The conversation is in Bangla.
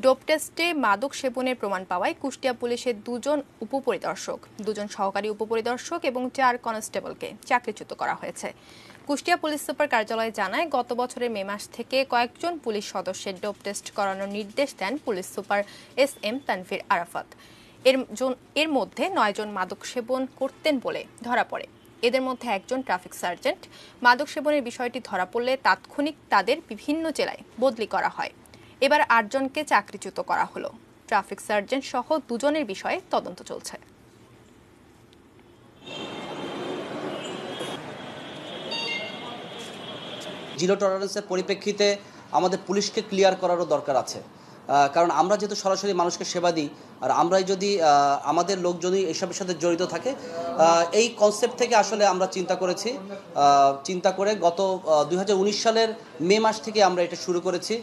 ডোপ টেস্টে মাদক সেবনের প্রমাণ পাওয়ায় কুষ্টিয়া পুলিশের দুজন উপপরিদর্শক, দুজন সহকারী উপপরিদর্শক এবং 4 কনস্টেবলকে চাকরিচ্যুত করা হয়েছে। কুষ্টিয়া পুলিশ সুপার কার্যালয় জানায়, গত বছরের মে মাস থেকে কয়েকজন পুলিশ সদস্যের ডোপ টেস্ট করানোর নির্দেশ দেন police super SM Tanvir Arafat. এর মধ্যে 9 জন মাদক সেবন করতেন বলে ধরা পড়ে। এদের মধ্যে একজন ট্রাফিক সার্জেন্ট। মাদক সেবনের বিষয়টি ধরা পড়লে তাৎক্ষণিক তাদের বিভিন্ন জেলায় বদলি করা হয়। এবার 8 জনকে চাকরিচ্যুত করা হলো। ট্রাফিক সার্জেন্ট সহ 2 জনের বিষয়ে তদন্ত চলছে। জিরো টলারেন্সের পরিপ্রেক্ষিতে আমাদের পুলিশকে ক্লিয়ার করারও দরকার আছে, কারণ আমরা যেহেতু সরাসরি মানুষকে সেবা দিই, আর আমরাই যদি আমাদের লোক যদি এসবের সাথে জড়িত থাকে, এই কনসেপ্ট থেকে আসলে আমরা চিন্তা করে গত 2019 সালের মে মাস থেকে আমরা এটা শুরু করেছি।